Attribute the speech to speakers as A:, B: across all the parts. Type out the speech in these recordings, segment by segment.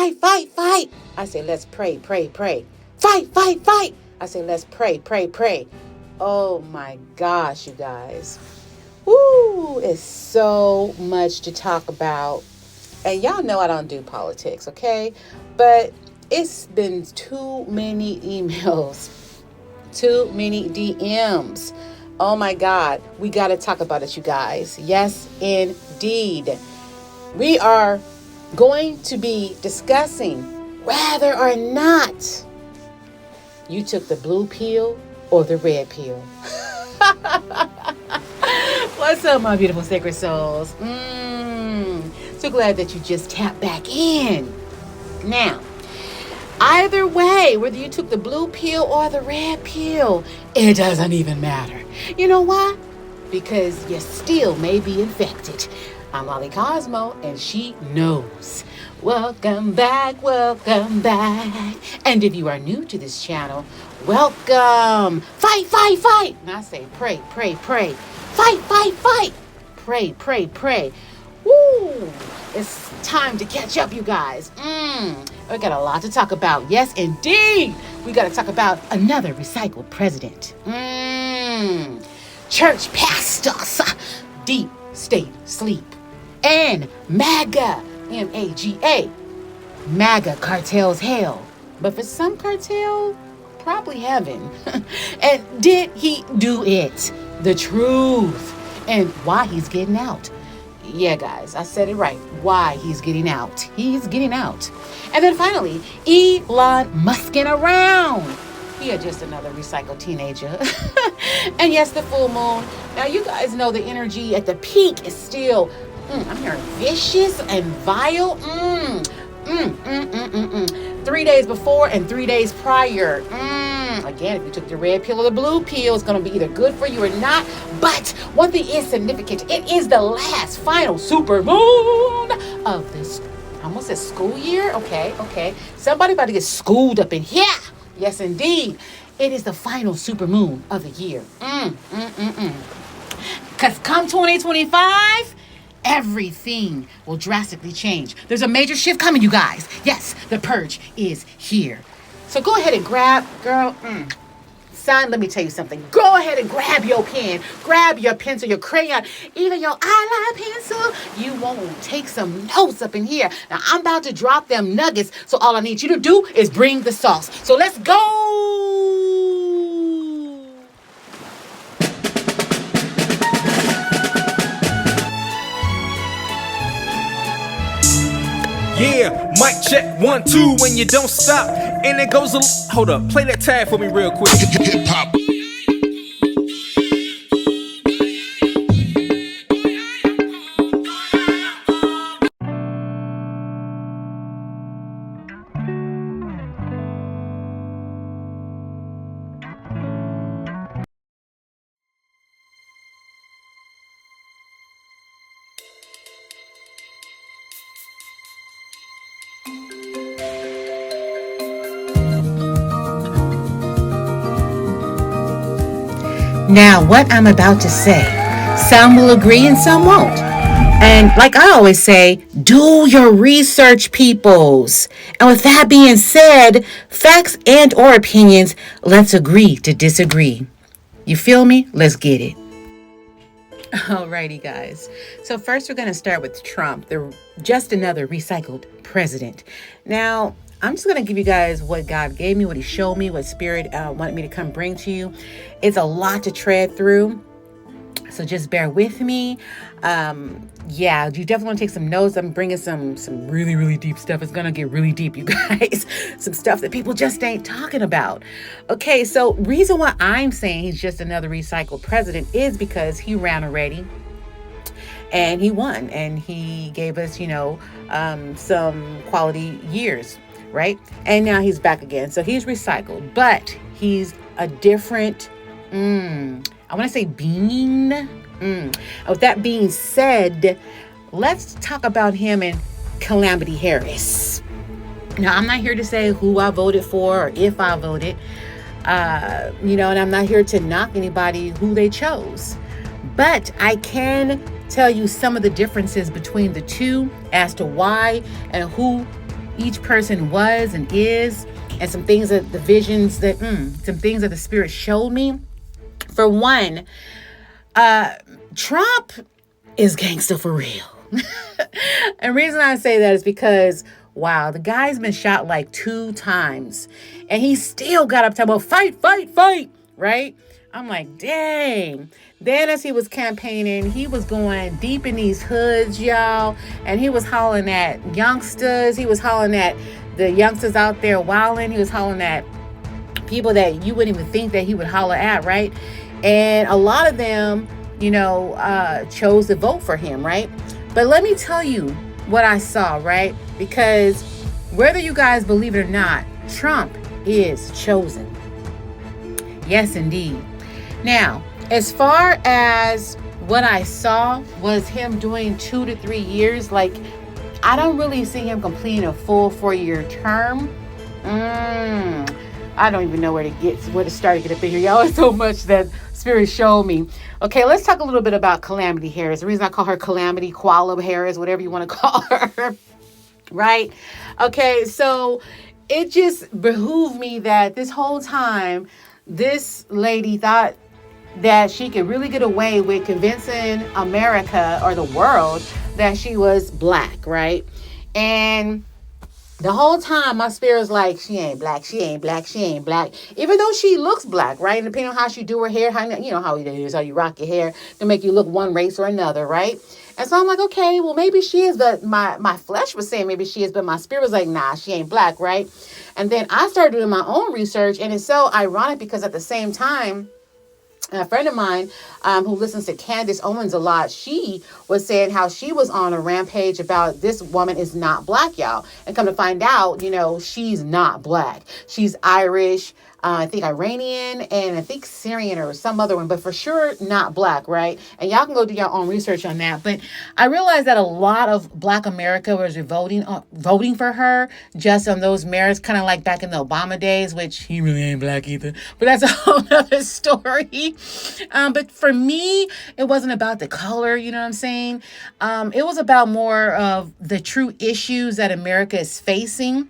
A: fight, fight, fight. I say, let's pray, pray, pray. Fight, fight, fight. I say, let's pray, pray, pray. Oh my gosh, you guys. Woo, it's so much to talk about. And y'all know I don't do politics, okay? But it's been too many emails, too many DMs. Oh my God, we got to talk about it, you guys. Yes, indeed. We are going to be discussing whether or not you took the blue pill or the red pill. What's up, my beautiful sacred souls? So glad that you just tapped back in. Now, either way, whether you took the blue pill or the red pill, it doesn't even matter. You know why? Because you still may be infected. I'm Lolly Cosmo, and she knows. Welcome back, welcome back. And if you are new to this channel, welcome. Fight, fight, fight. And I say pray, pray, pray. Fight, fight, fight. Pray, pray, pray. Woo! It's time to catch up, you guys. We got a lot to talk about. Yes, indeed. We got to talk about another recycled president. Church pastors, deep state sleep, and MAGA, M.A.G.A. MAGA cartel's hell. But for some cartel, probably heaven. And did he do it? The truth. And why he's getting out. Yeah, guys, I said it right. Why he's getting out. He's getting out. And then finally, Elon Musking around. He is just another recycled teenager. And yes, the full moon. Now, you guys know the energy at the peak is still, I'm hearing vicious and vile. 3 days before and 3 days prior. Again, if you took the red pill or the blue pill, it's going to be either good for you or not. But one thing is significant. It is the last final supermoon of this, I almost said school year. Okay. Somebody about to get schooled up in here. Yes, indeed. It is the final supermoon of the year. Because come 2025, everything will drastically change. There's a major shift coming, you guys. Yes, the purge is here. So go ahead and grab, girl, son, let me tell you something. Go ahead and grab your pen, grab your pencil, your crayon, even your eyeliner pencil. You want to take some notes up in here. Now, I'm about to drop them nuggets, so all I need you to do is bring the sauce. So let's go.
B: Yeah, mic check 1, 2 when you don't stop. And it goes hold up, play that tag for me real quick. Hip hop.
A: Now, what I'm about to say, some will agree and some won't. And like I always say, do your research, peoples. And with that being said, facts and or opinions, let's agree to disagree. You feel me? Let's get it. Alrighty, guys. So first we're going to start with Trump, just another recycled president. Now, I'm just going to give you guys what God gave me, what he showed me, what Spirit wanted me to come bring to you. It's a lot to tread through, so just bear with me. Yeah, you definitely want to take some notes. I'm bringing some really, really deep stuff. It's going to get really deep, you guys. Some stuff that people just ain't talking about. Okay, so reason why I'm saying he's just another recycled president is because he ran already. And he won. And he gave us, some quality years. Right? And now he's back again. So he's recycled, but he's a different, I want to say being. With that being said, let's talk about him and Calamity Harris. Now, I'm not here to say who I voted for or if I voted, and I'm not here to knock anybody who they chose. But I can tell you some of the differences between the two as to why and who each person was and is, and some things that the visions that, some things that the Spirit showed me. For one, Trump is gangster for real. And the reason I say that is because, wow, the guy's been shot like 2 times and he still got up talking about fight, fight, fight, right? I'm like, dang. Then as he was campaigning, he was going deep in these hoods, y'all, and he was hollering at youngsters. He was hollering at the youngsters out there wilding. He was hollering at people that you wouldn't even think that he would holler at, right? And a lot of them, chose to vote for him, right? But let me tell you what I saw, right? Because whether you guys believe it or not, Trump is chosen. Yes, indeed. Now, as far as what I saw was him doing 2 to 3 years, like, I don't really see him completing a full 4-year term. I don't even know where to start to get up in here, y'all. It's so much that Spirit showed me. Okay, let's talk a little bit about Calamity Harris. The reason I call her Calamity, Koala Harris, whatever you want to call her, right? Okay, so it just behooved me that this whole time, this lady thought that she could really get away with convincing America or the world that she was black, right? And the whole time, my spirit was like, she ain't black, she ain't black, she ain't black. Even though she looks black, right? And depending on how she do her hair, how it is, how you rock your hair to make you look one race or another, right? And so I'm like, okay, well, maybe she is, but my flesh was saying maybe she is, but my spirit was like, nah, she ain't black, right? And then I started doing my own research, and it's so ironic because at the same time, a friend of mine who listens to Candace Owens a lot, she was saying how she was on a rampage about this woman is not black, y'all. And come to find out, she's not black. She's Irish, I think Iranian, and I think Syrian or some other one, but for sure not black, right? And y'all can go do your own research on that. But I realized that a lot of Black America was voting for her just on those merits, kind of like back in the Obama days, which he really ain't black either. But that's a whole other story. But for me, it wasn't about the color, you know what I'm saying? It was about more of the true issues that America is facing.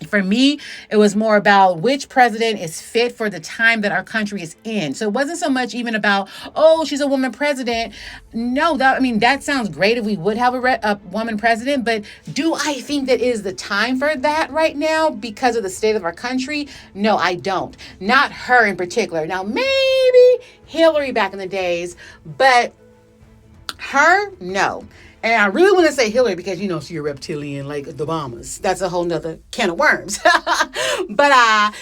A: For me, it was more about which president is fit for the time that our country is in. So it wasn't so much even about, oh, she's a woman president. No, that sounds great if we would have a woman president, but do I think that is the time for that right now because of the state of our country? No, I don't. Not her in particular. Now, maybe Hillary back in the days, but her, no. And I really want to say Hillary because, she's a reptilian like the Obamas. That's a whole nother can of worms. But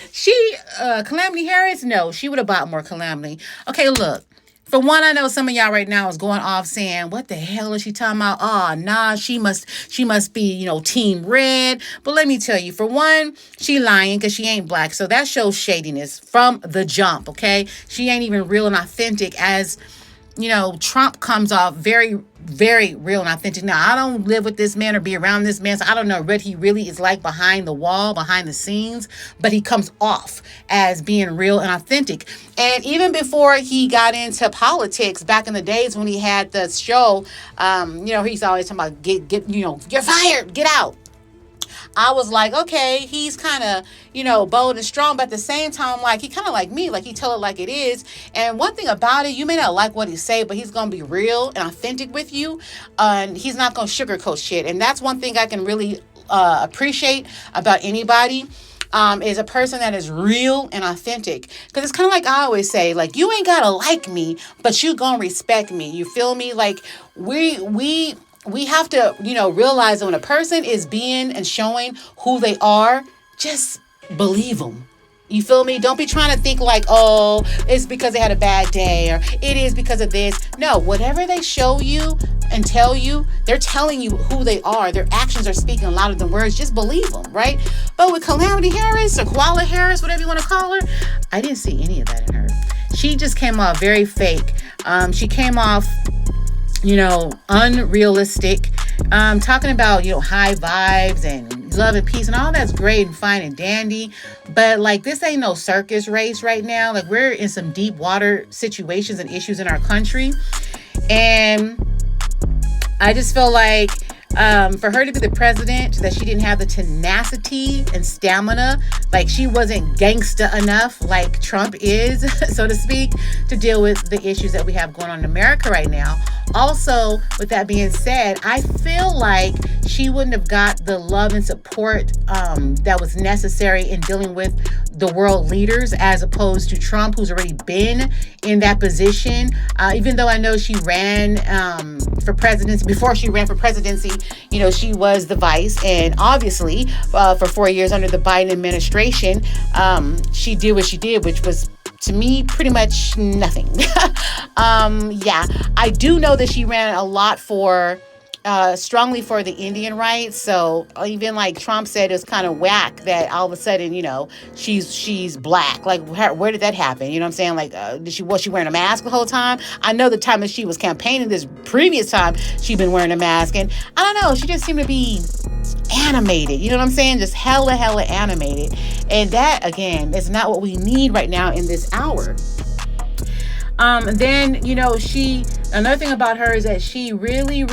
A: Calamity Harris, no, she would have bought more Calamity. Okay, look. For one, I know some of y'all right now is going off saying, what the hell is she talking about? Oh, nah, she must be, team red. But let me tell you, for one, she lying because she ain't black. So that shows shadiness from the jump, okay? She ain't even real and authentic as, Trump comes off very, very real and authentic. Now, I don't live with this man or be around this man, so I don't know what he really is like behind the wall, behind the scenes, but he comes off as being real and authentic. And even before he got into politics, back in the days when he had the show, he's always talking about, you're fired, get out. I was like, okay, he's kind of, bold and strong, but at the same time, like, he kind of like me, like, he tell it like it is. And one thing about it, you may not like what he say, but he's going to be real and authentic with you. And he's not going to sugarcoat shit. And that's one thing I can really appreciate about anybody. Is a person that is real and authentic. Because it's kind of like I always say, like, you ain't got to like me, but you going to respect me. You feel me? Like, we have to, realize that when a person is being and showing who they are, just believe them. You feel me? Don't be trying to think like, oh, it's because they had a bad day or it is because of this. No, whatever they show you and tell you, they're telling you who they are. Their actions are speaking louder than words. Just believe them, right? But with Calamity Harris or Koala Harris, whatever you want to call her, I didn't see any of that in her. She just came off very fake. She came off, unrealistic, talking about, high vibes and love and peace and all that's great and fine and dandy. But like, this ain't no circus race right now. Like, we're in some deep water situations and issues in our country. And I just feel like For her to be the president, that she didn't have the tenacity and stamina, like she wasn't gangsta enough like Trump is, so to speak, to deal with the issues that we have going on in America right now. Also, with that being said, I feel like she wouldn't have got the love and support that was necessary in dealing with the world leaders, as opposed to Trump, who's already been in that position. Even though I know she ran for presidency, before she ran for presidency, she was the vice. And obviously, for 4 years under the Biden administration, she did what she did, which was, to me, pretty much nothing. Yeah, I do know that she ran a lot strongly for the Indian rights. So even like Trump said, it's kind of whack that all of a sudden, she's black. Like, where did that happen? You know what I'm saying? Like, was she wearing a mask the whole time? I know the time that she was campaigning, this previous time, she'd been wearing a mask, and I don't know, she just seemed to be animated. You know what I'm saying? Just hella animated. And that, again, is not what we need right now in this hour. Then, another thing about her is that she really,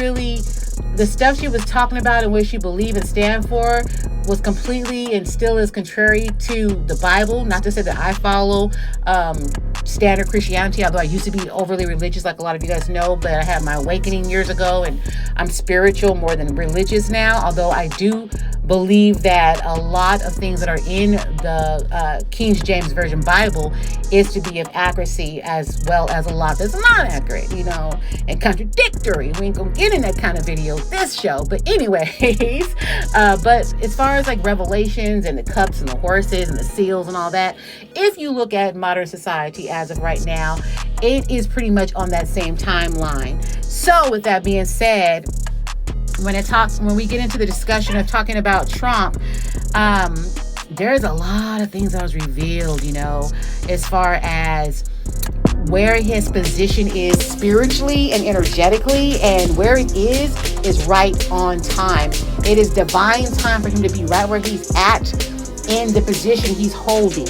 A: the stuff she was talking about and what she believed and stand for was completely and still is contrary to the Bible. Not to say that I follow standard Christianity, although I used to be overly religious, like a lot of you guys know, but I had my awakening years ago, and I'm spiritual more than religious now, although I do believe that a lot of things that are in the King James Version Bible is to be of accuracy, as well as a lot that's not accurate, and contradictory. We ain't gonna get in that kind of video this show, but anyways, but as far as like revelations and the cups and the horses and the seals and all that, if you look at modern society as of right now, it is pretty much on that same timeline. So with that being said, when we get into the discussion of talking about Trump, there's a lot of things that was revealed, as far as where his position is spiritually and energetically, and where it is right on time. It is divine time for him to be right where he's at in the position he's holding.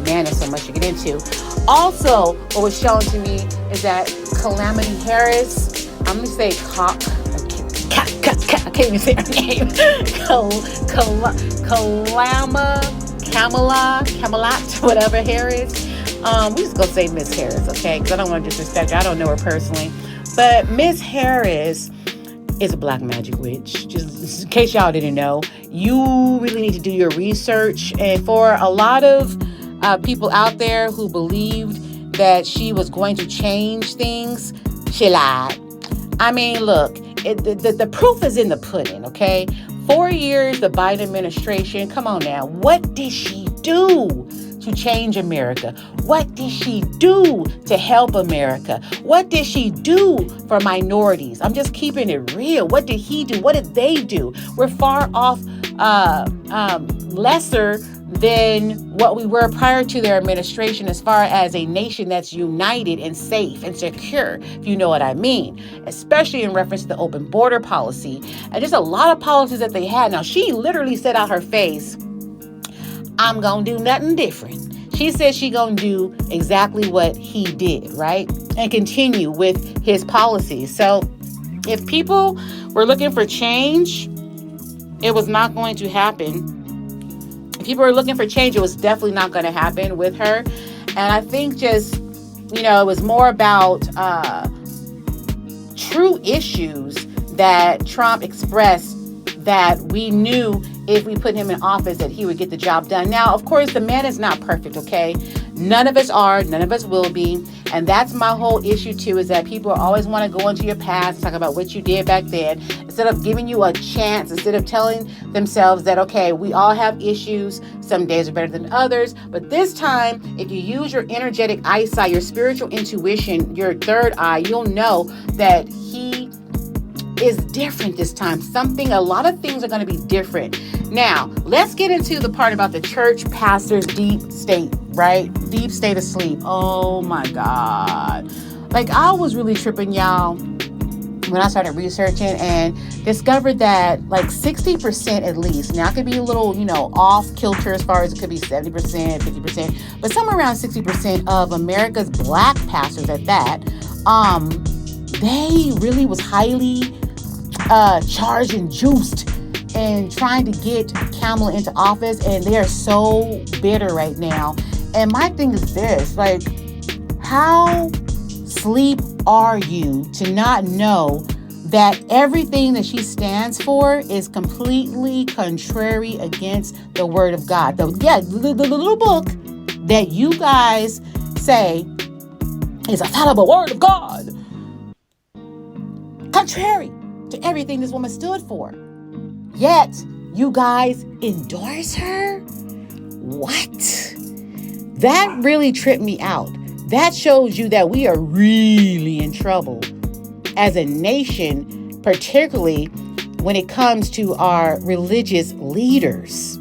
A: Man, there's so much to get into. Also, what was shown to me is that Calamity Harris, I'm going to say I can't even say her name. Camelot, whatever Harris. We just gonna say Miss Harris, okay? Because I don't want to disrespect her. I don't know her personally, but Miss Harris is a black magic witch. Just in case y'all didn't know, you really need to do your research. And for a lot of people out there who believed that she was going to change things, she lied. I mean, look, the proof is in the pudding, okay? 4 years, the Biden administration, come on now. What did she do to change America? What did she do to help America? What did she do for minorities? I'm just keeping it real. What did he do? What did they do? We're far off lesser than what we were prior to their administration, as far as a nation that's united and safe and secure, if you know what I mean, especially in reference to the open border policy and just a lot of policies that they had. Now, she literally said out her face, I'm gonna do nothing different. She said she gonna do exactly what he did, right? And continue with his policies. So if people were looking for change, it was not going to happen. If people were looking for change, it was definitely not going to happen with her. And I think just, it was more about true issues that Trump expressed that we knew if we put him in office that he would get the job done. Now, of course, the man is not perfect, okay? None of us are. None of us will be. And that's my whole issue, too, is that people always want to go into your past, talk about what you did back then, instead of giving you a chance, instead of telling themselves that, okay, we all have issues. Some days are better than others. But this time, if you use your energetic eyesight, your spiritual intuition, your third eye, you'll know that he is different this time. A lot of things are going to be different. Now, let's get into the part about the church pastors' deep state, right? Deep state of sleep. Oh my God. Like, I was really tripping, y'all, when I started researching and discovered that like 60% at least, now it could be a little, off kilter as far as it could be 70%, 50%, but somewhere around 60% of America's black pastors at that, they really was highly charged and juiced and trying to get Kamala into office, and they are so bitter right now. And my thing is this, like, how sleep are you to not know that everything that she stands for is completely contrary against the word of God? The little book that you guys say is a fallible word of God, contrary to everything this woman stood for. Yet, you guys endorse her? What? That really tripped me out. That shows you that we are really in trouble as a nation, particularly when it comes to our religious leaders.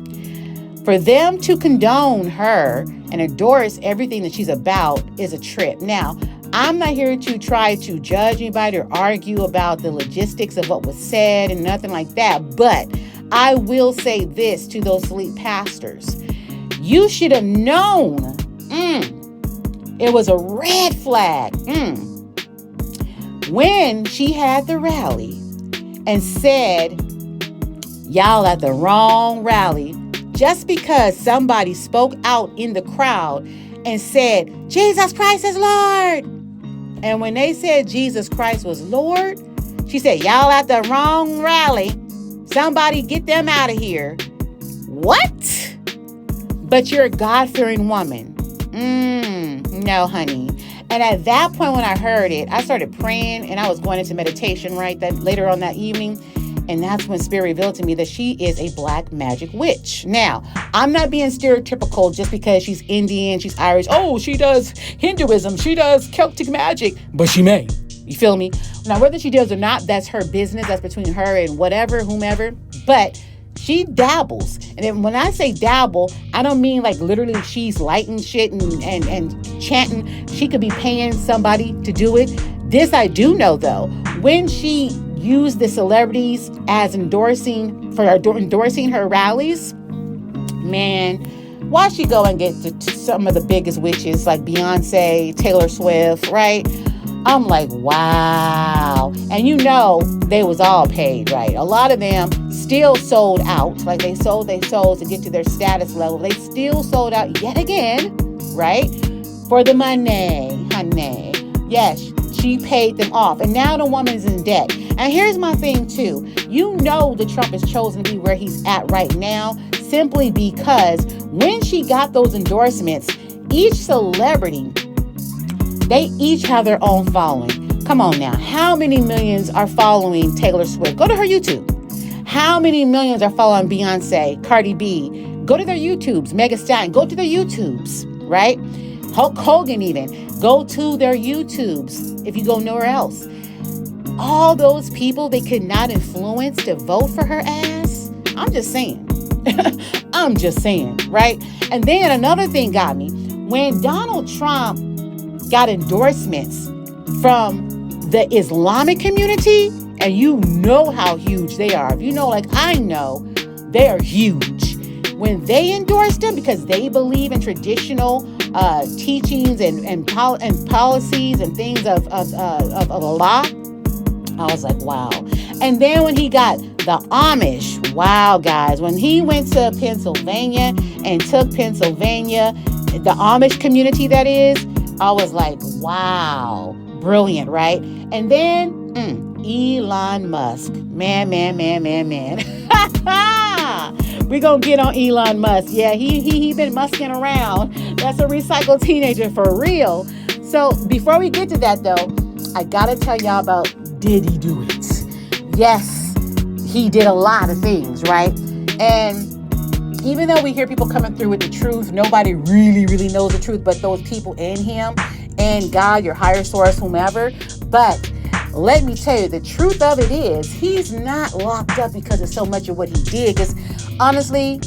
A: For them to condone her and endorse everything that she's about is a trip. Now, I'm not here to try to judge anybody or argue about the logistics of what was said and nothing like that. But I will say this to those elite pastors. You should have known it was a red flag when she had the rally and said, y'all at the wrong rally, just because somebody spoke out in the crowd and said, Jesus Christ is Lord. And when they said Jesus Christ was Lord, she said, y'all at the wrong rally. Somebody get them out of here. What? But you're a God-fearing woman. No, honey. And at that point when I heard it, I started praying and I was going into meditation, right? That later on that evening. And that's when Spirit revealed to me that she is a black magic witch. Now, I'm not being stereotypical just because she's Indian, she's Irish. Oh, she does Hinduism, she does Celtic magic, but she may. You feel me? Now, whether she does or not, that's her business. That's between her and whatever, whomever. But she dabbles. And then when I say dabble, I don't mean like literally she's lighting shit and chanting. She could be paying somebody to do it. This I do know, though. When she used the celebrities as endorsing her rallies, man, why she go and get to some of the biggest witches like Beyonce, Taylor Swift, right? I'm like, wow. And you know, they was all paid, right? A lot of them still sold out. Like they sold their souls to get to their status level. They still sold out yet again, right? For the money, honey. Yes, she paid them off. And now the woman's in debt. And here's my thing too. You know that Trump has chosen to be where he's at right now simply because when she got those endorsements, each celebrity, they each have their own following. Come on now. How many millions are following Taylor Swift? Go to her YouTube. How many millions are following Beyonce, Cardi B? Go to their YouTubes. Megan Thee Stallion. Go to their YouTubes, right? Hulk Hogan even. Go to their YouTubes if you go nowhere else. All those people they could not influence to vote for her ass. I'm just saying. I'm just saying, right? And then another thing got me. When Donald Trump got endorsements from the Islamic community, and you know how huge they are. If you know, like I know, they are huge. When they endorsed them because they believe in traditional teachings and policies and things of Allah, I was like, wow. And then when he got the Amish, wow, guys, when he went to Pennsylvania and took Pennsylvania, the Amish community that is, I was like, wow, brilliant, right? And then Elon Musk, man. We're going to get on Elon Musk. Yeah, he been musking around. That's a recycled teenager for real. So before we get to that, though, I got to tell y'all about Diddy Do It. Yes, he did a lot of things, right? And even though we hear people coming through with the truth, nobody really knows the truth but those people in him and God, your higher source, whomever. But let me tell you, the truth of it is he's not locked up because of so much of what he did. Because honestly,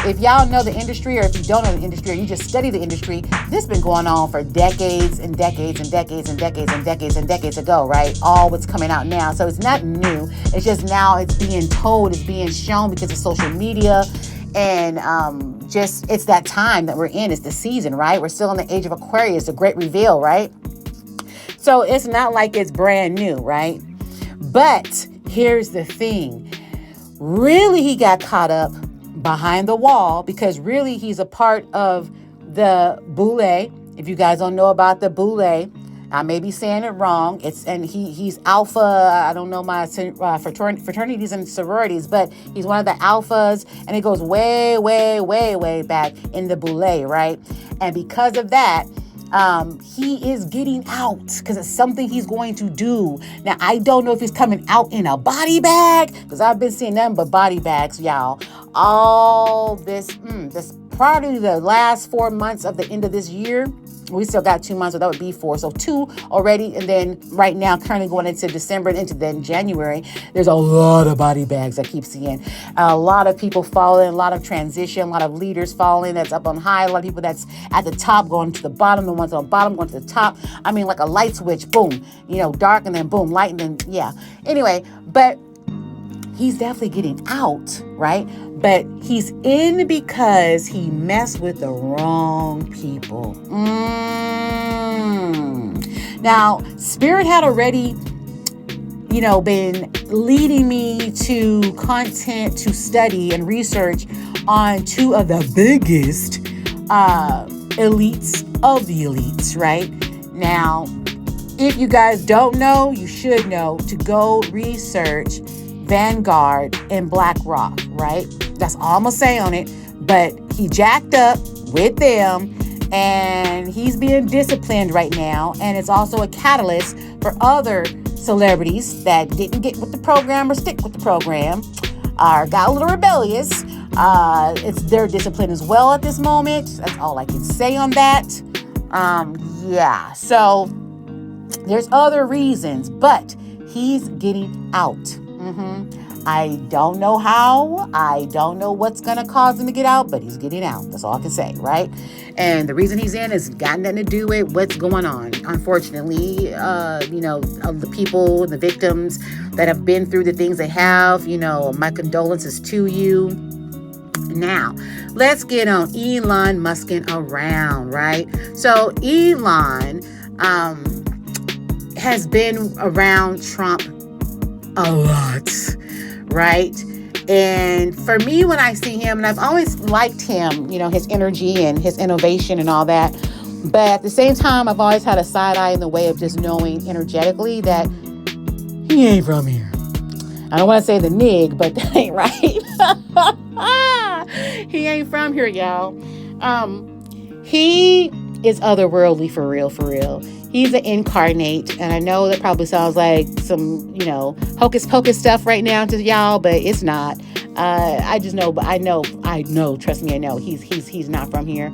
A: if y'all know the industry, or if you don't know the industry, or you just study the industry, this has been going on for decades and decades and decades and decades and decades and decades ago, right? All what's coming out now. So it's not new. It's just now it's being told, it's being shown because of social media. And just it's that time that we're in. It's the season, right? We're still in the age of Aquarius, the great reveal, right? So it's not like it's brand new, right? But here's the thing. Really, he got caught up behind the wall because really he's a part of the boule. If you guys don't know about the boule, I may be saying it wrong. He's alpha. I don't know my fraternities and sororities, but he's one of the alphas, and it goes way, way, way, way back in the boule, right? And because of that, he is getting out because it's something he's going to do. Now, I don't know if he's coming out in a body bag because I've been seeing nothing but body bags, y'all. All this probably the last 4 months of the end of this year. We still got 2 months, so that would be 4. So 2 already. And then right now, currently going into December and into then January, there's a lot of body bags I keep seeing. A lot of people falling, a lot of transition, a lot of leaders falling that's up on high, a lot of people that's at the top going to the bottom, the ones on the bottom going to the top. I mean, like a light switch, boom, dark and then boom, light and then, yeah. Anyway, but he's definitely getting out, right? But he's in because he messed with the wrong people. Now, Spirit had already, been leading me to content to study and research on 2 of the biggest elites of the elites, right? Now, if you guys don't know, you should know to go research Vanguard and BlackRock, right? That's all I'm gonna say on it. But he jacked up with them and he's being disciplined right now. And it's also a catalyst for other celebrities that didn't get with the program or stick with the program or got a little rebellious. It's their discipline as well at this moment. That's all I can say on that. Yeah, so there's other reasons, but he's getting out. I don't know how. I don't know what's going to cause him to get out, but he's getting out. That's all I can say, right? And the reason he's in has got nothing to do with what's going on. Unfortunately, of the people, the victims that have been through the things they have, my condolences to you. Now, let's get on Elon Musking around, right? So Elon has been around Trump a lot, right? And for me, when I see him, and I've always liked him, his energy and his innovation and all that, but at the same time, I've always had a side eye in the way of just knowing energetically that he ain't from here. I don't want to say the nig, but that ain't right. He ain't from here, y'all. He is otherworldly for real, for real. He's an incarnate, and I know that probably sounds like some, hocus pocus stuff right now to y'all, but it's not. I just know, but I know, trust me, I know he's not from here.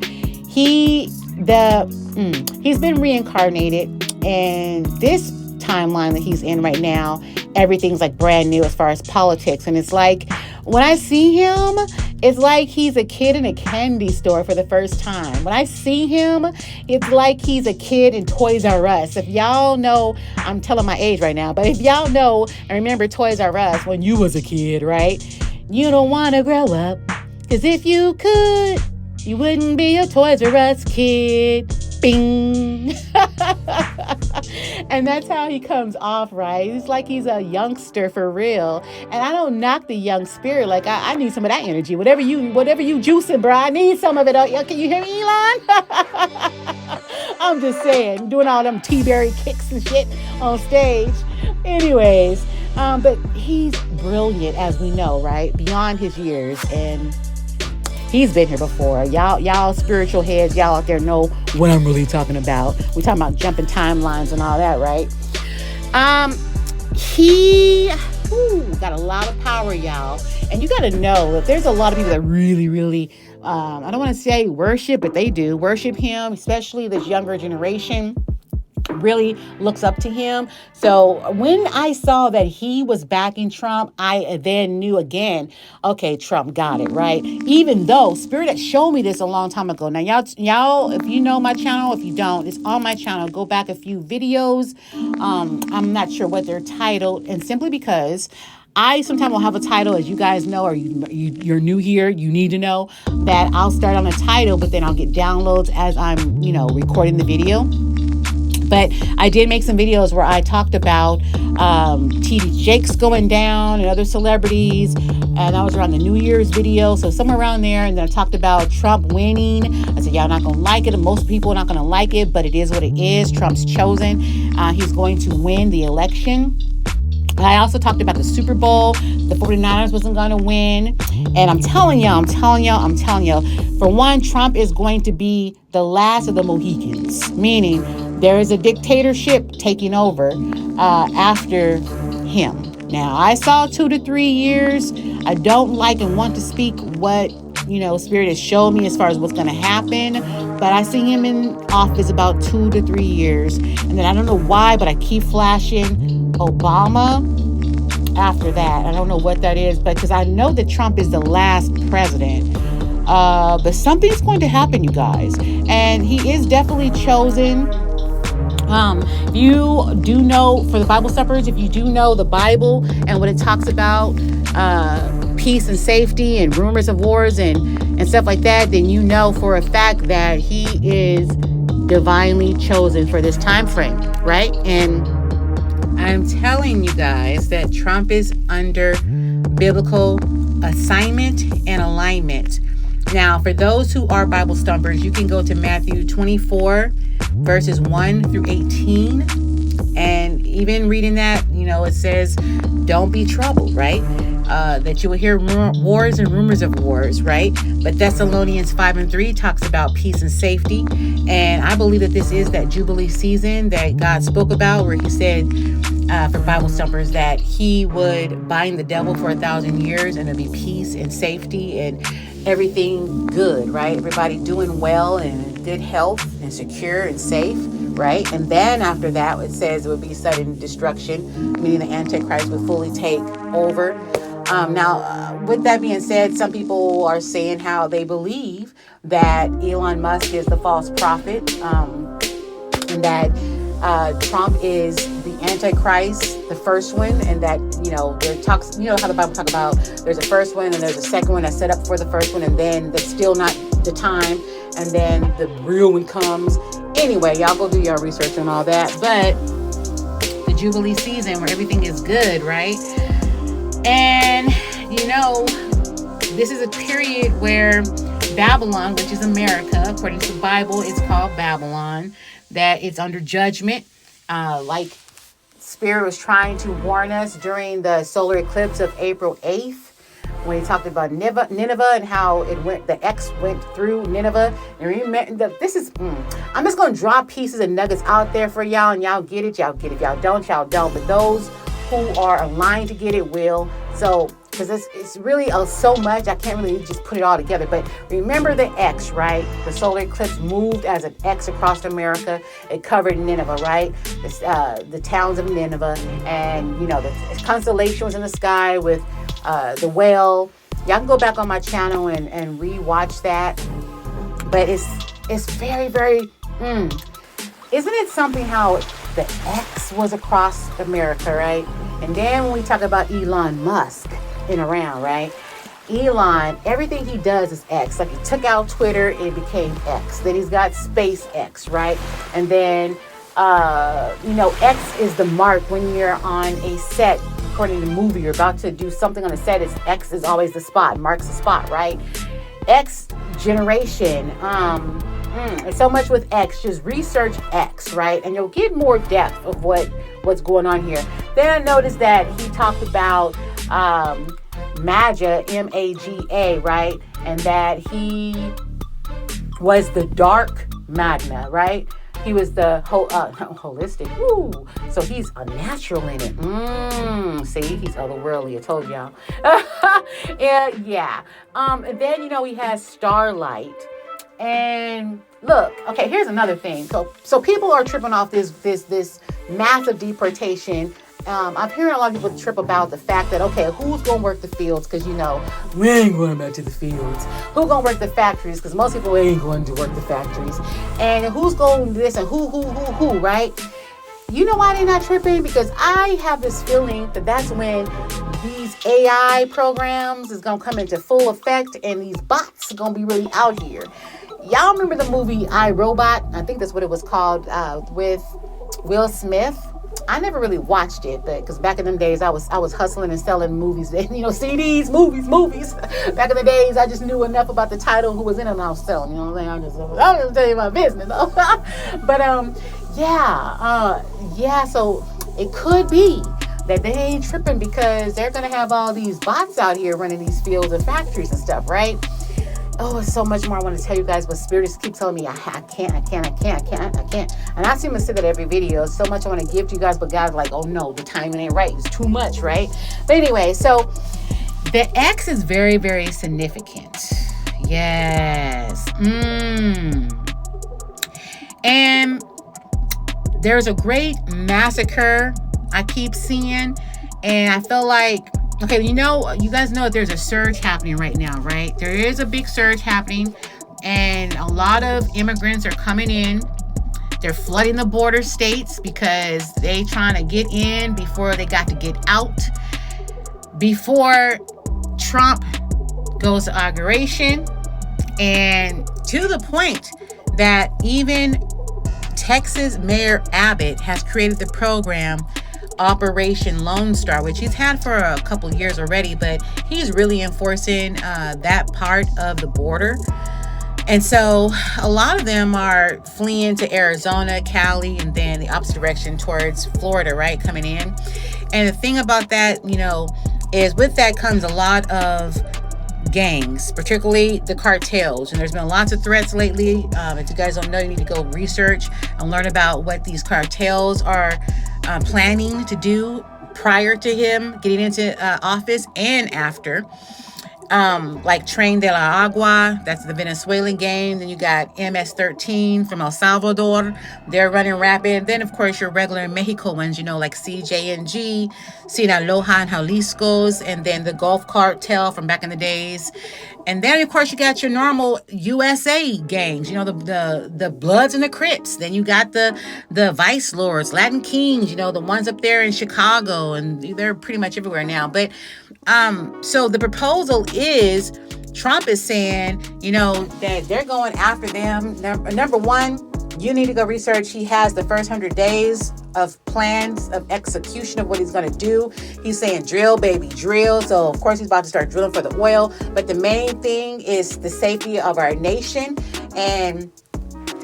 A: He's been reincarnated, and this timeline that he's in right now, everything's like brand new as far as politics. And it's like, when I see him, it's like he's a kid in a candy store for the first time. When I see him, it's like he's a kid in Toys R Us. If y'all know, I'm telling my age right now, but if y'all know and remember Toys R Us when you was a kid, right? You don't want to grow up, because if you could, you wouldn't be a Toys R Us kid. Bing. And that's how he comes off, right? It's like he's a youngster for real. And I don't knock the young spirit. Like, I need some of that energy. Whatever you juicing, bro, I need some of it. Can you hear me, Elon? I'm just saying, doing all them T-berry kicks and shit on stage. Anyways, but he's brilliant, as we know, right? Beyond his years. And he's been here before. Y'all spiritual heads, y'all out there know what I'm really talking about. We're talking about jumping timelines and all that, right? He got a lot of power, y'all. And you got to know that there's a lot of people that really, really, I don't want to say worship, but they do worship him, especially this younger generation. Really looks up to him. So when I saw that he was backing Trump, I then knew again, okay, Trump got it, right? Even though Spirit had shown me this a long time ago. Now, y'all, if you know my channel, if you don't, it's on my channel. Go back a few videos. I'm not sure what they're titled, and simply because I sometimes will have a title, as you guys know, or you're new here, you need to know that I'll start on a title, but then I'll get downloads as I'm, recording the video. But I did make some videos where I talked about T.D. Jakes going down and other celebrities. And that was around the New Year's video. So somewhere around there. And then I talked about Trump winning. I said, y'all not going to like it. And most people are not going to like it. But it is what it is. Trump's chosen. He's going to win the election. I also talked about the Super Bowl. The 49ers wasn't going to win. And I'm telling y'all, for one, Trump is going to be the last of the Mohicans, meaning there is a dictatorship taking over after him. Now, I saw 2 to 3 years. I don't like and want to speak what, Spirit has shown me as far as what's going to happen. But I see him in office about 2 to 3 years. And then I don't know why, but I keep flashing Obama after that. I don't know what that is, but because I know that Trump is the last president. But something's going to happen, you guys. And he is definitely chosen. You do know, for the Bible Suppers, if you do know the Bible and what it talks about, peace and safety and rumors of wars and stuff like that, then you know for a fact that he is divinely chosen for this time frame, right? And I'm telling you guys that Trump is under biblical assignment and alignment. Now, for those who are Bible stumpers, you can go to Matthew 24, verses 1 through 18. And even reading that, it says, don't be troubled, right? That you will hear wars and rumors of wars, right? But Thessalonians 5 and 3 talks about peace and safety. And I believe that this is that Jubilee season that God spoke about, where he said, for Bible stumpers, that he would bind the devil for 1,000 years and it'll be peace and safety and everything good, right? Everybody doing well and in good health and secure and safe, right? And then after that, it says it would be sudden destruction, meaning the Antichrist would fully take over. Now, with that being said, some people are saying how they believe that Elon Musk is the false prophet, and that Trump is the Antichrist, the first one, and that, there talks, how the Bible talk about there's a first one and there's a second one that's set up for the first one, and then that's still not the time, and then the real one comes. Anyway, y'all go do your research on all that. But the Jubilee season where everything is good, right? And, this is a period where Babylon, which is America, according to the Bible, it's called Babylon, that it's under judgment. Like Spirit was trying to warn us during the solar eclipse of April 8th, when he talked about Nineveh and how it went, the X went through Nineveh. And remember, I'm just going to drop pieces and nuggets out there for y'all, and y'all get it. Y'all don't. But those who are aligned to get it will. So, because it's really so much, I can't really just put it all together. But remember the X, right? The solar eclipse moved as an X across America. It covered Nineveh, right? The towns of Nineveh. And, the constellation was in the sky with the whale. Y'all can go back on my channel and re-watch that. But it's very, very... Isn't it something how the X was across America, right? And then when we talk about Elon Musk in around, right? Elon, everything he does is X. Like he took out Twitter, it became X. Then he's got SpaceX, right? And then, X is the mark when you're on a set, according to the movie, you're about to do something on a set, X is always the spot, marks the spot, right? X generation, and so much with X. Just research X, right? And you'll get more depth of what's going on here. Then I noticed that he talked about M.A.GA, M.A.G.A, right? And that he was the dark magna, right? He was the holistic. Ooh, so he's a natural in it. See, he's otherworldly. I told y'all. Yeah. And then he has Starlight. And look, okay, here's another thing. So people are tripping off this massive deportation. I'm hearing a lot of people trip about the fact that, okay, who's going to work the fields? Because, we ain't going back to the fields. Who's going to work the factories? Because most people ain't going to work the factories. And who's going to do this and who, right? You know why they're not tripping? Because I have this feeling that that's when these AI programs is going to come into full effect and these bots are going to be really out here. Y'all remember the movie I, Robot? I think that's what it was called, with Will Smith. I never really watched it, because back in them days, I was hustling and selling movies, CDs, movies. Back in the days, I just knew enough about the title, who was in it, and I was selling. You know what I'm saying? I'm just tell you my business. But So it could be that they ain't tripping because they're gonna have all these bots out here running these fields and factories and stuff, right? Oh, it's so much more I want to tell you guys, but Spirit just keeps telling me I can't. And I seem to say that every video. So much I want to give to you guys, but God's like, oh no, the timing ain't right. It's too much, right? But anyway, so the X is very, very significant. Yes. And there's a great massacre I keep seeing, and I feel like, okay, you guys know that there's a surge happening right now, right? There is a big surge happening, and a lot of immigrants are coming in. They're flooding the border states because they trying to get in before they got to get out. Before Trump goes to inauguration, and to the point that even Texas Mayor Abbott has created the program Operation Lone Star, which he's had for a couple years already, but he's really enforcing that part of the border. And so a lot of them are fleeing to Arizona, Cali, and then the opposite direction towards Florida, right, coming in. And the thing about that, is with that comes a lot of gangs, particularly the cartels. And there's been lots of threats lately. If you guys don't know, you need to go research and learn about what these cartels are planning to do prior to him getting into office and after. Like Tren de la Agua, that's the Venezuelan gang. Then you got MS-13 from El Salvador. They're running rapid. Then, of course, your regular Mexico ones, like CJNG, Sinaloa and Jalisco's, and then the Gulf Cartel from back in the days. And then, of course, you got your normal USA gangs, the Bloods and the Crips. Then you got the Vice Lords, Latin Kings, the ones up there in Chicago, and they're pretty much everywhere now. But so the proposal is, Trump is saying, that they're going after them. Number one, you need to go research. He has the first 100 days of plans of execution of what he's going to do. He's saying drill, baby, drill. So, of course, he's about to start drilling for the oil. But the main thing is the safety of our nation, and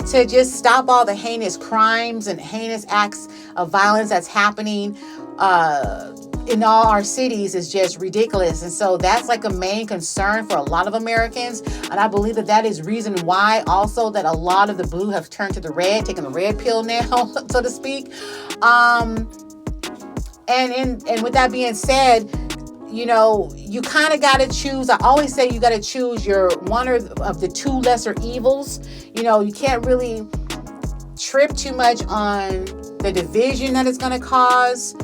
A: to just stop all the heinous crimes and heinous acts of violence that's happening in all our cities is just ridiculous. And so that's like a main concern for a lot of Americans. And I believe that is reason why also that a lot of the blue have turned to the red, taking the red pill now, so to speak. And with that being said, you kind of got to choose. I always say you got to choose your one of the two lesser evils. You can't really trip too much on the division that it's going to cause.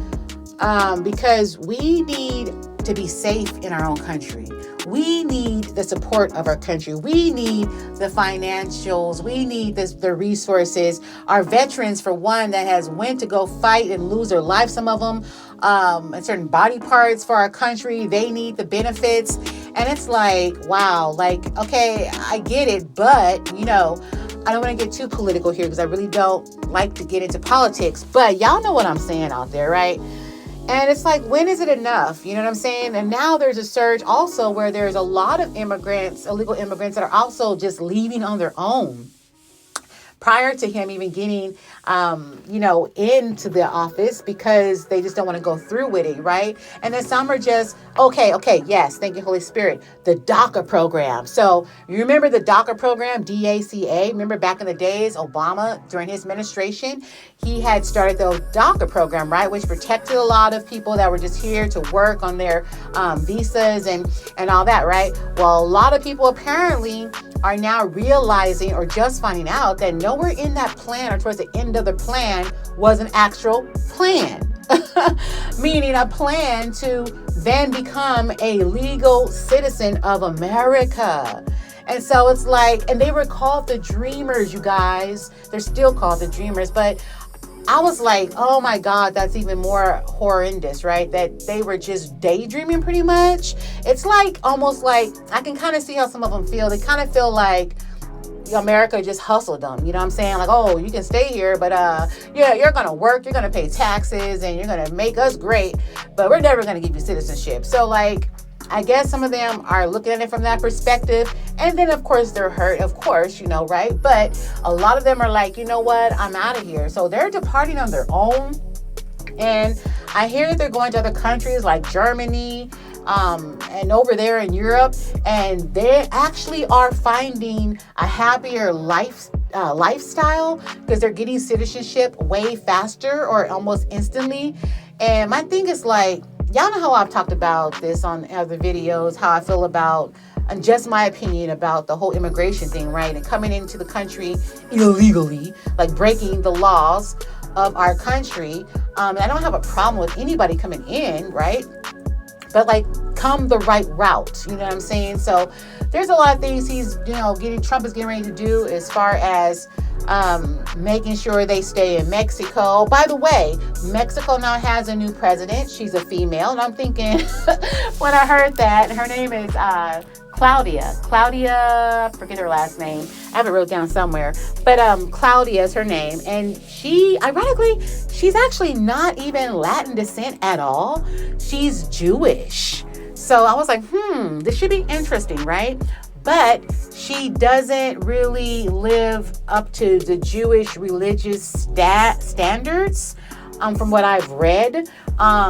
A: Because we need to be safe in our own country. We need the support of our country. We need the financials. We need the resources. Our veterans, for one, that has went to go fight and lose their life, some of them, and certain body parts for our country, they need the benefits. And it's like, wow, okay, I get it, but, I don't want to get too political here because I really don't like to get into politics, but y'all know what I'm saying out there, right? And it's like, when is it enough? You know what I'm saying? And now there's a surge also where there's a lot of immigrants, illegal immigrants, that are also just leaving on their own prior to him even getting, into the office, because they just don't want to go through with it, right? And then some are just, okay, yes, thank you, Holy Spirit, the DACA program. So you remember the DACA program, DACA? Remember back in the days, Obama, during his administration, he had started the DACA program, right? Which protected a lot of people that were just here to work on their visas and all that, right? Well, a lot of people apparently are now realizing or just finding out that nowhere in that plan or towards the end of the plan was an actual plan. Meaning a plan to then become a legal citizen of America. And so it's like, and they were called the Dreamers, you guys. They're still called the Dreamers, but I was like, oh my God, that's even more horrendous, right? That they were just daydreaming pretty much. It's like, almost like, I can kind of see how some of them feel. They kind of feel like America just hustled them. You know what I'm saying? Like, oh, you can stay here, but yeah, you're gonna work, you're gonna pay taxes, and you're gonna make us great, but we're never gonna give you citizenship. So like, I guess some of them are looking at it from that perspective. And then, of course, they're hurt, of course, you know, right? But a lot of them are like, you know what? I'm out of here. So they're departing on their own. And I hear that they're going to other countries like Germany, and over there in Europe. And they actually are finding a happier lifestyle because they're getting citizenship way faster or almost instantly. And my thing is like, y'all know how I've talked about this on other videos, how I feel about, and just my opinion about the whole immigration thing, right? And coming into the country illegally, like breaking the laws of our country. And I don't have a problem with anybody coming in, right? But like, come the right route, you know what I'm saying? So there's a lot of things Trump is getting ready to do as far as making sure they stay in Mexico. By the way, Mexico now has a new president. She's a female. And I'm thinking, when I heard that, her name is Claudia, forget her last name. I have it wrote down somewhere. But Claudia is her name. And she, ironically, she's actually not even Latin descent at all. She's Jewish. So I was like, this should be interesting, right? But she doesn't really live up to the Jewish religious standards, from what I've read.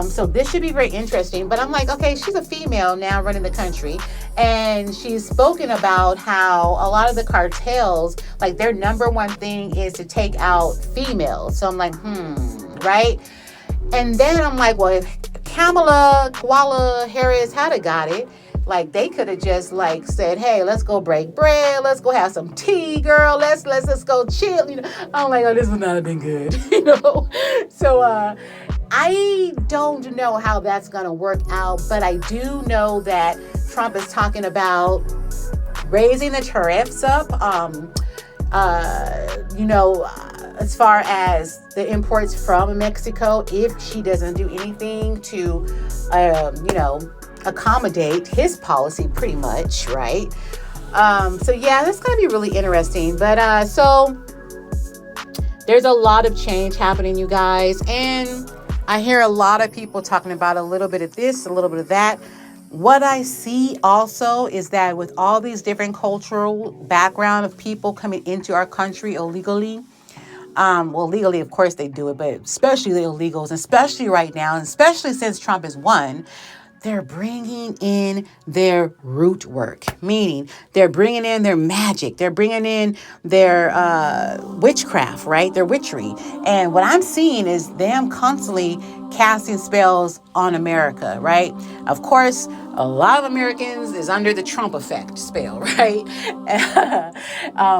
A: So this should be very interesting. But I'm like, okay, she's a female now running the country. And she's spoken about how a lot of the cartels, like their number one thing is to take out females. So I'm like, right? And then I'm like, well, if Kamala Harris had got it, like they could have just like said, hey, let's go break bread, let's go have some tea, girl, let's go chill. You know, I'm like, oh, this would not have been good, you know. So I don't know how that's gonna work out, but I do know that Trump is talking about raising the tariffs up. As far as the imports from Mexico, if she doesn't do anything to, accommodate his policy pretty much, right? So yeah, that's going to be really interesting. But so there's a lot of change happening, you guys. And I hear a lot of people talking about a little bit of this, a little bit of that. What I see also is that with all these different cultural background of people coming into our country illegally, legally, of course they do it, but especially the illegals, especially right now, and especially since Trump has won, they're bringing in their root work, meaning they're bringing in their magic. They're bringing in their witchcraft, right? Their witchery. And what I'm seeing is them constantly casting spells on America, right? Of course, a lot of Americans is under the Trump effect spell, right?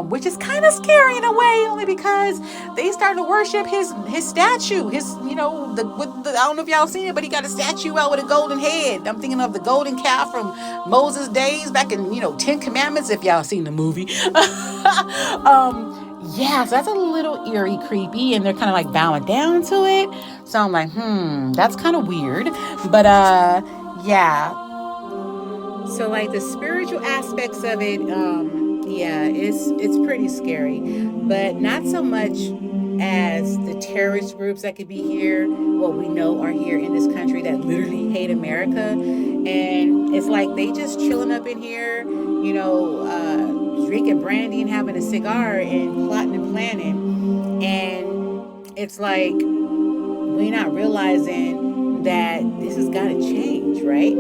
A: Which is kind of scary in a way, only because they start to worship his statue. I don't know if y'all seen it, but he got a statue out with a golden head. I'm thinking of the golden calf from Moses' days back in, 10 Commandments, if y'all seen the movie. Yeah, so that's a little eerie, creepy, and they're kind of like bowing down to it. So I'm like, that's kind of weird. But yeah. So like the spiritual aspects of it, it's pretty scary. But not so much as the terrorist groups that could be here, what we know are here in this country that literally hate America. And it's like they just chilling up in here, drinking brandy and having a cigar and plotting and planning. And it's like we're not realizing that this has got to change, right?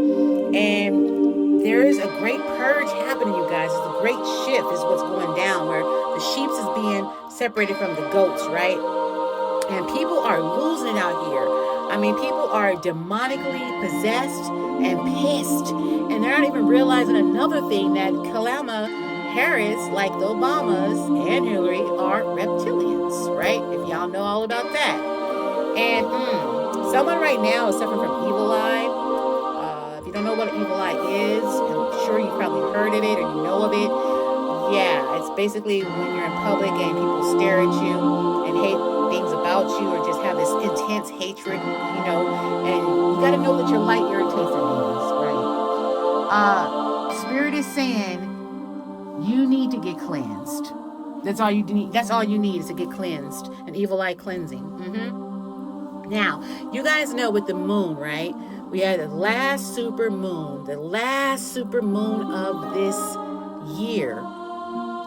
A: And there is a great purge happening, you guys. It's a great shift is what's going down, where the sheep is being separated from the goats, right? And people are losing it out here. I mean, people are demonically possessed and pissed. And they're not even realizing another thing, that Calamity Harris, like the Obamas and Hillary, are reptilians, right? If y'all know all about that. And someone right now is suffering from evil eye. If you don't know what an evil eye is, I'm sure you probably heard of it or you know of it. Yeah, it's basically when you're in public and people stare at you and hate things about you, or just have this intense hatred, and you got to know that your light irritates their demons, right? Spirit is saying you need to get cleansed. That's all you need. That's all you need is to get cleansed. An evil eye cleansing. Now, you guys know with the moon, right? We had the last super moon of this year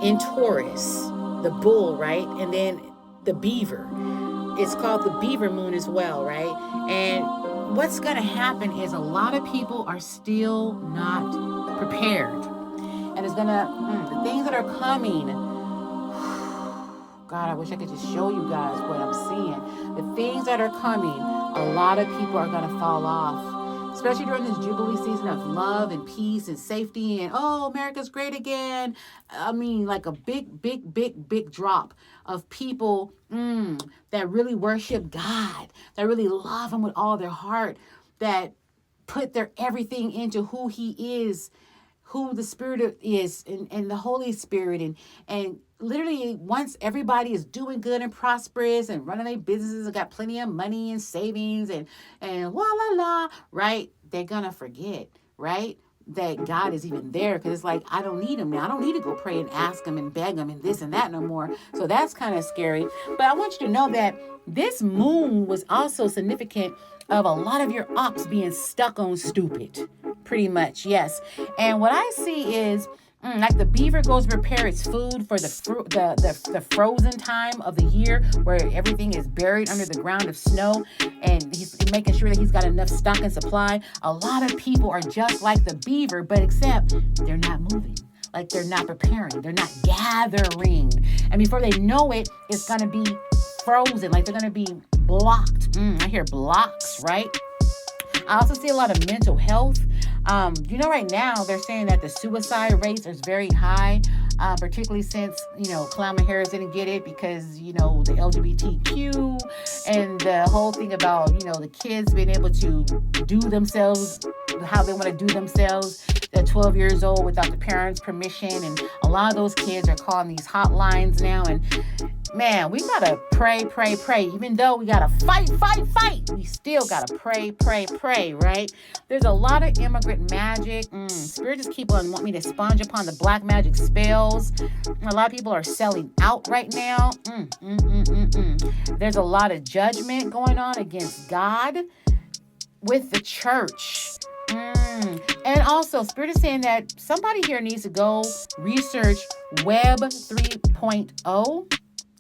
A: in Taurus, the bull, right? And then the beaver. It's called the beaver moon as well, right? And what's going to happen is a lot of people are still not prepared. And it's going to, the things that are coming, God, I wish I could just show you guys what I'm seeing. The things that are coming, a lot of people are going to fall off, especially during this Jubilee season of love and peace and safety and, oh, America's great again. I mean, like a big drop of people that really worship God, that really love him with all their heart, that put their everything into who he is, who the Spirit is, and the Holy Spirit, and literally once everybody is doing good and prosperous and running their businesses and got plenty of money and savings and la la la, right? They're gonna forget, right, that God is even there, because it's like, I don't need him now. I don't need to go pray and ask him and beg him and this and that no more. So that's kind of scary. But I want you to know that this moon was also significant of a lot of your ops being stuck on stupid. Pretty much, yes. And what I see is, like the beaver goes to prepare its food for the frozen time of the year, where everything is buried under the ground of snow, and he's making sure that he's got enough stock and supply. A lot of people are just like the beaver, but except they're not moving. Like they're not preparing. They're not gathering. And before they know it, it's going to be frozen. Like they're going to be blocked. I hear blocks, right? I also see a lot of mental health. Right now they're saying that the suicide rates is very high, particularly since, Calamity Harris didn't get it because, the LGBTQ and the whole thing about, the kids being able to do themselves how they want to do themselves. They're 12 years old without the parents' permission. And a lot of those kids are calling these hotlines now. And man, we got to pray. Even though we got to fight. We still got to pray, right? There's a lot of immigrant magic. Spirit just keep on want me to sponge upon the black magic spells. A lot of people are selling out right now. There's a lot of judgment going on against God with the church. And also, Spirit is saying that somebody here needs to go research Web 3.0.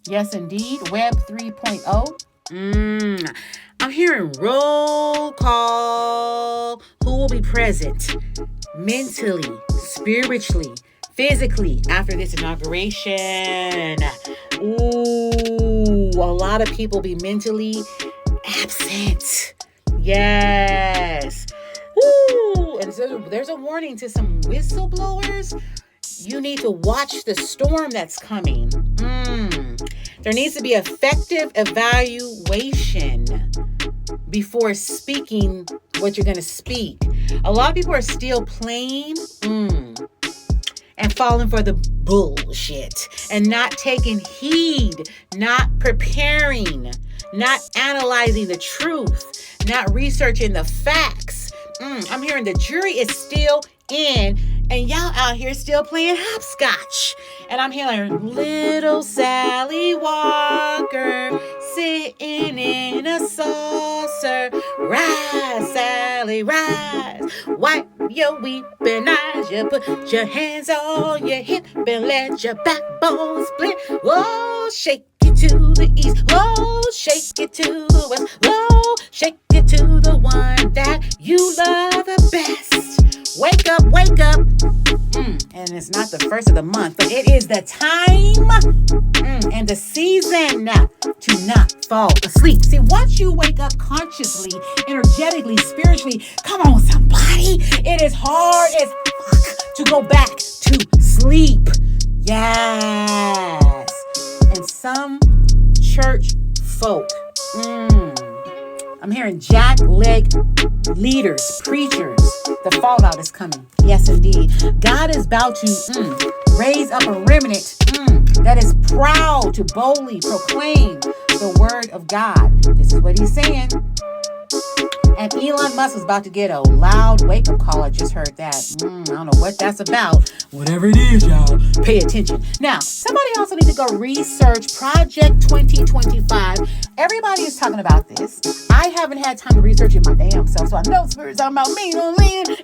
A: Yes, indeed. Web 3.0. I'm hearing roll call. Who will be present mentally, spiritually, physically after this inauguration? Ooh, a lot of people be mentally absent. Yes. Ooh, and so there's a warning to some whistleblowers. You need to watch the storm that's coming. There needs to be effective evaluation before speaking what you're going to speak. A lot of people are still playing and falling for the bullshit and not taking heed, not preparing, not analyzing the truth, not researching the facts. I'm hearing the jury is still in, and y'all out here still playing hopscotch. And I'm hearing little Sally Walker sitting in a saucer. Rise, Sally, rise. Wipe your weeping eyes. You put your hands on your hip and let your backbone split. Oh, shake it to the east. Oh, shake it to the west. Oh, shake it to the one that you love the best. Wake up, wake up. And it's not the first of the month, but it is the time and the season to not fall asleep. See, once you wake up consciously, energetically, spiritually, come on, somebody. It is hard as fuck to go back to sleep. Yes. And some church folk, I'm hearing jack-leg leaders, preachers. The fallout is coming. Yes, indeed. God is about to raise up a remnant that is proud to boldly proclaim the word of God. This is what he's saying. And Elon Musk is about to get a loud wake-up call. I just heard that. I don't know what that's about. Whatever it is, y'all, pay attention. Now, somebody also needs to go research Project 2025. Everybody is talking about this. I haven't had time to research it my damn self, so I know spirits talking about me.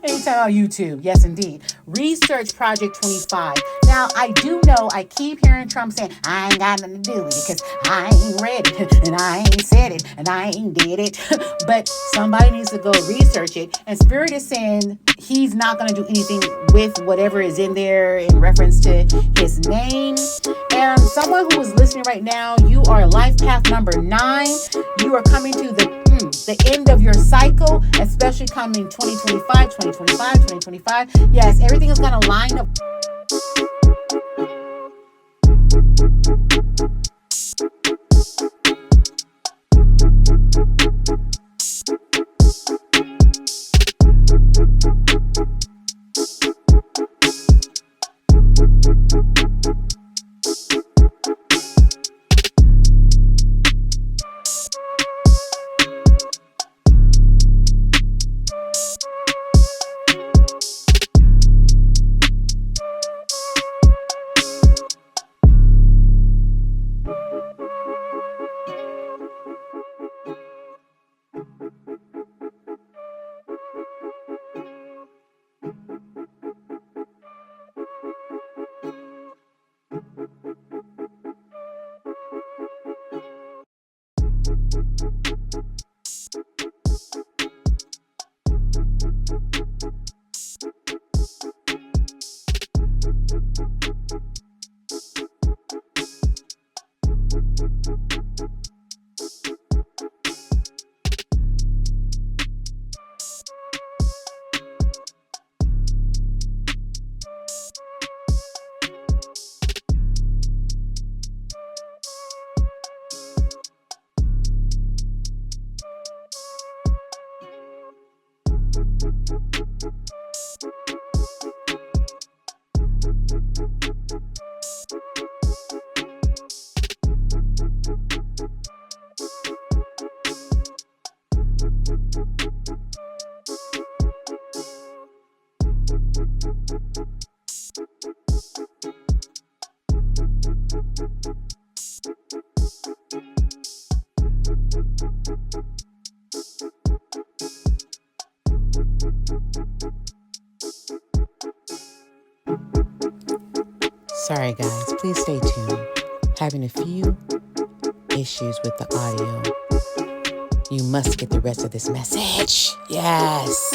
A: Anytime on YouTube. Yes, indeed. Research Project 25. Now, I do know I keep hearing Trump saying, I ain't got nothing to do with it because I ain't read it, and I ain't said it, and I ain't did it. But somebody needs to go research it. And Spirit is saying he's not going to do anything with whatever is in there in reference to his name. And someone who is listening right now, you are life path number 9. You are coming to the end of your cycle, especially coming 2025. Yes, everything is going to line up. Sorry guys, please stay tuned. Having a few issues with the audio. You must get the rest of this message. Yes.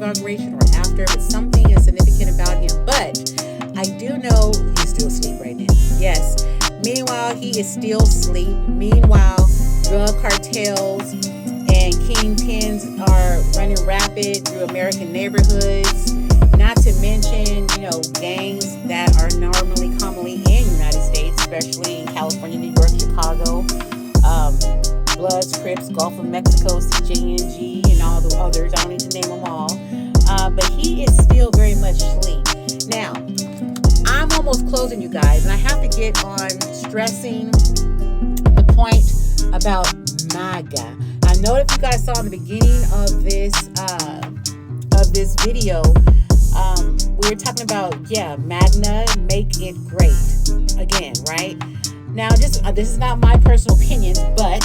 A: inauguration or after, but something is significant about him. But I do know he's still asleep right now. Yes. Meanwhile, he is still asleep. Meanwhile, drug cartels and kingpins are running rapid through American neighborhoods. Not to mention, gangs that are commonly in the United States, especially in California, New York, Chicago, Bloods, Crips, Gulf of Mexico, CJNG, and all the others. I don't need to name them all. But he is still very much asleep. Now, I'm almost closing, you guys, and I have to get on stressing the point about MAGA. I know if you guys saw in the beginning of this video, we were talking about, MAGA, make it great again, right? Now, this is not my personal opinions, but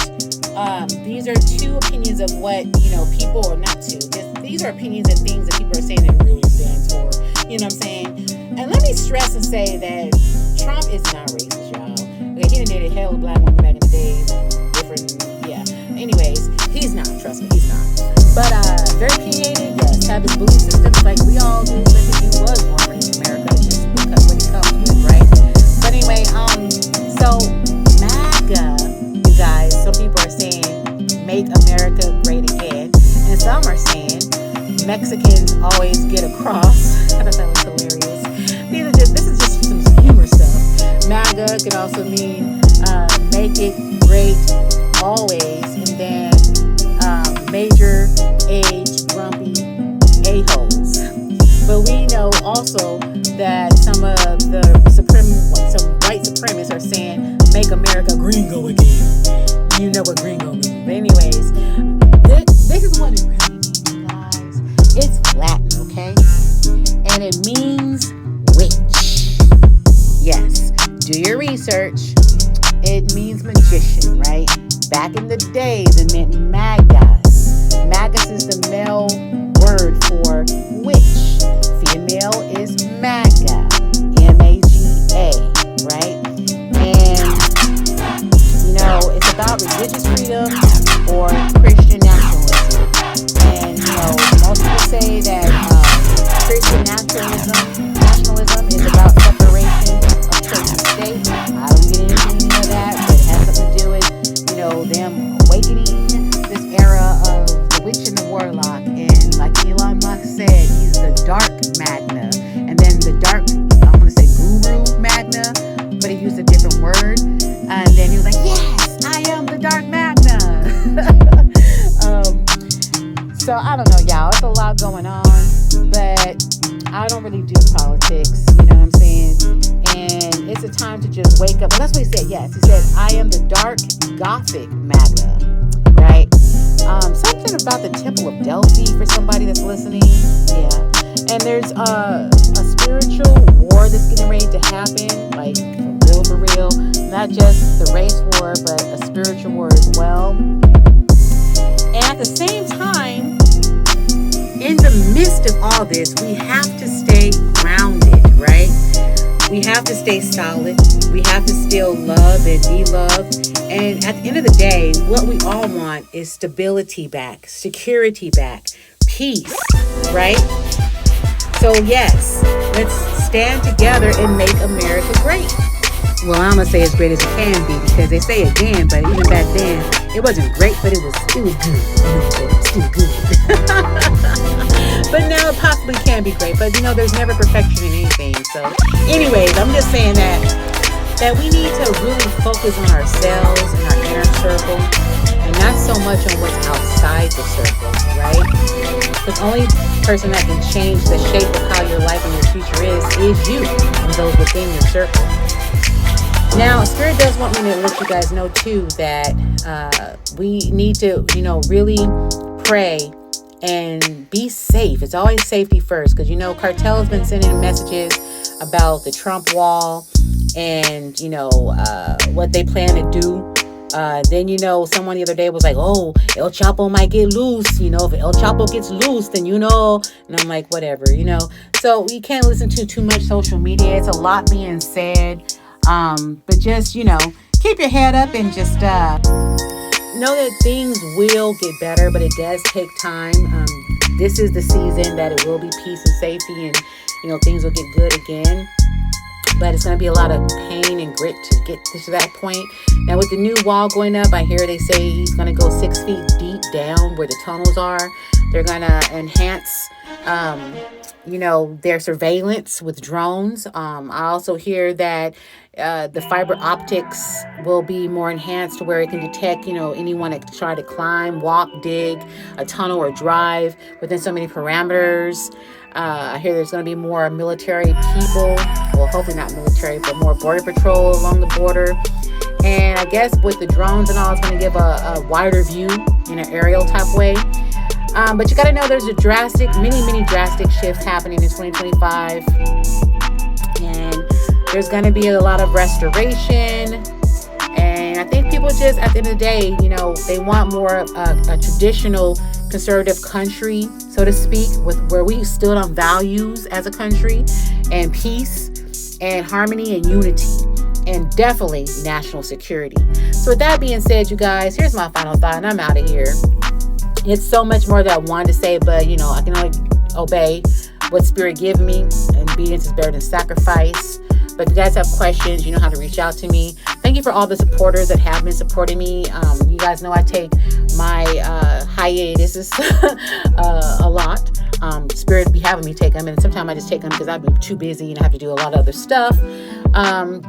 A: these are two opinions of what, people, or not two, these are opinions and things that people are saying that really stands for, you know what I'm saying? And let me stress and say that Trump is not racist, y'all. Okay, he did a hell of black women back in the days, Anyways, he's not, trust me, he's not. But very opinionated, yes, have his belief systems like we all do, but he was born in America, just because what he comes with, right? But anyway, so MAGA, you guys, some people are saying make America great again, and some are saying Mexicans always get across. I thought that was hilarious. This is just some humor stuff. MAGA could also mean make it great always, and then major age grumpy a-holes. But we know also that some white supremacists are saying make America gringo again. You know what gringo means. But anyways, this is what it really means, guys. It's Latin, okay? And it means witch. Yes. Do your research. It means magician, right? Back in the days, it meant magus. Magus is the male word for witch. Female is MAGA. M-A-G-A, right? And, it's about religious freedom or Christian nationalism. And, most people say that Christian nationalism is about separation of church and state. I don't get into any of that, but it has something to do with, them awakening this era of the witch and the warlock. And like Elon Musk said, he's the dark magna. And then the dark, I want to say guru magna, but he used a different word. And then he was like, yes, I am the dark magna. So I don't know, y'all. It's a lot going on, but I don't really do politics, you know what I'm saying? And it's a time to just wake up. And that's what he said, yes. He said, I am the dark gothic MAGA, right? Something about the Temple of Delphi for somebody that's listening. Yeah. And there's a spiritual war that's getting ready to happen, like for real. Not just the race war, but a spiritual war as well. And at the same time, in the midst of all this, we have to stay grounded, right? We have to stay solid. We have to still love and be loved. And at the end of the day, what we all want is stability back, security back, peace, right? So yes, let's stand together and make America great. Well, I'm going to say as great as it can be, because they say again, but even back then, it wasn't great, but it was good. It's still good. But now it possibly can be great. But, there's never perfection in anything. So, anyways, I'm just saying that we need to really focus on ourselves and our inner circle, and not so much on what's outside the circle, right? The only person that can change the shape of how your life and your future is you and those within your circle. Now, Spirit does want me to let you guys know, too, that we need to, really pray and be safe. It's always safety first, because, Cartel has been sending messages about the Trump wall and, what they plan to do. Then, someone the other day was like, oh, El Chapo might get loose. If El Chapo gets loose, then, and I'm like, whatever, So we can't listen to too much social media. It's a lot being said. But just, keep your head up and just know that things will get better, but it does take time. this is the season that it will be peace and safety, and things will get good again. But it's going to be a lot of pain and grit to get to that point. Now, with the new wall going up, I hear they say he's going to go 6 feet deep down where the tunnels are. They're going to enhance, their surveillance with drones. I also hear that the fiber optics will be more enhanced to where it can detect, anyone that try to climb, walk, dig a tunnel or drive within so many parameters. I hear there's going to be more military people. Well, hopefully not military, but more border patrol along the border. And I guess with the drones and all, it's going to give a wider view in an aerial type way. But you got to know there's a many drastic shifts happening in 2025. And there's going to be a lot of restoration. And I think people just, at the end of the day, they want more of a traditional conservative country, so to speak, where we stood on values as a country and peace and harmony and unity and definitely national security. So with that being said, you guys, here's my final thought, and I'm out of here. It's so much more that I wanted to say, but I can only obey what Spirit give me, and obedience is better than sacrifice. But if you guys have questions, you know how to reach out to me. Thank you for all the supporters that have been supporting me. You guys know I take my hiatuses a lot. Spirit be having me take them, and sometimes I just take them because I've been too busy and I have to do a lot of other stuff.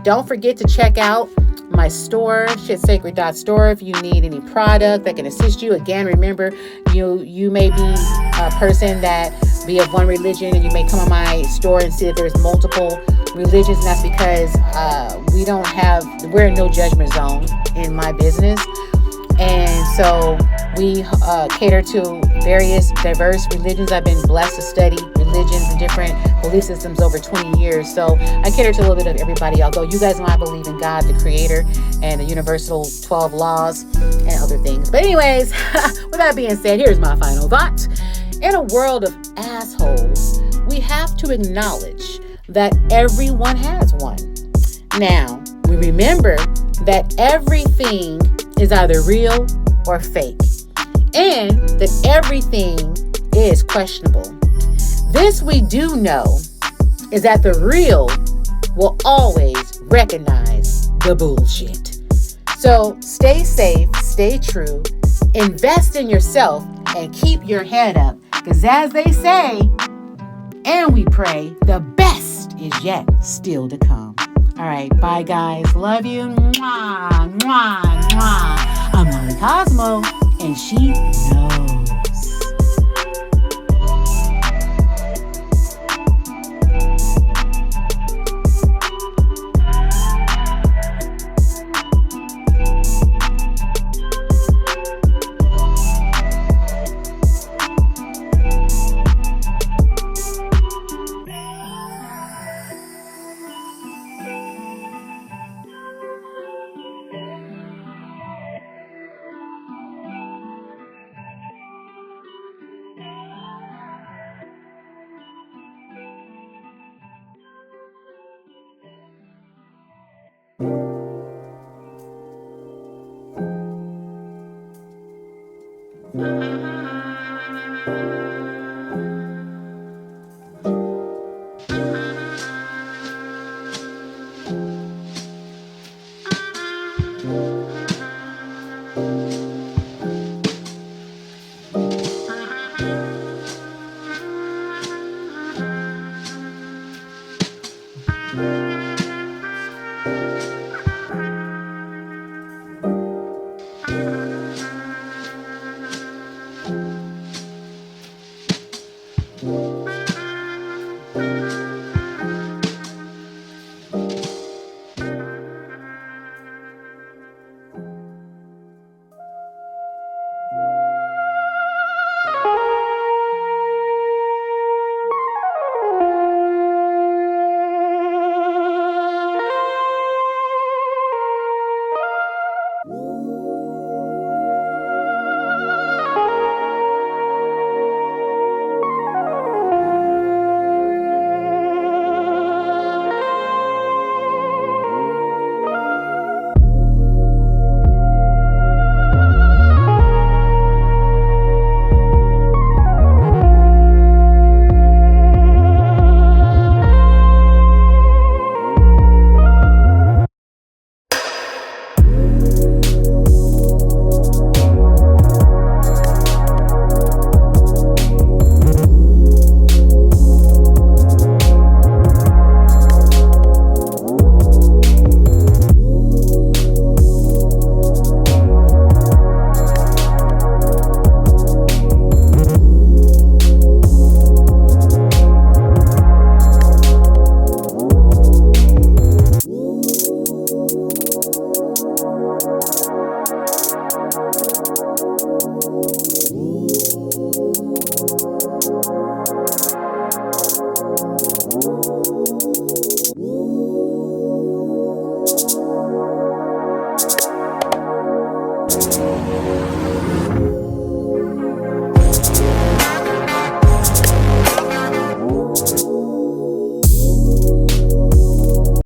A: Don't forget to check out my store, shitsacred.store, if you need any product that can assist you. Again, remember, you may be a person that be of one religion, and you may come on my store and see that there's multiple religions, and that's because we're in no judgment zone in my business. And so we cater to various diverse religions. I've been blessed to study religions and different belief systems over 20 years. So I cater to a little bit of everybody, although you guys know I believe in God, the creator, and the universal 12 laws and other things. But anyways, with that being said, here's my final thought. In a world of assholes, we have to acknowledge that everyone has one. Now, we remember that everything is either real or fake, and that everything is questionable. This we do know is that the real will always recognize the bullshit. So stay safe, stay true, invest in yourself, and keep your head up. Because as they say, and we pray, the best is yet still to come. All right, bye guys. Love you. Mwah, mwah, mwah. I'm Molly Cosmo, and she knows.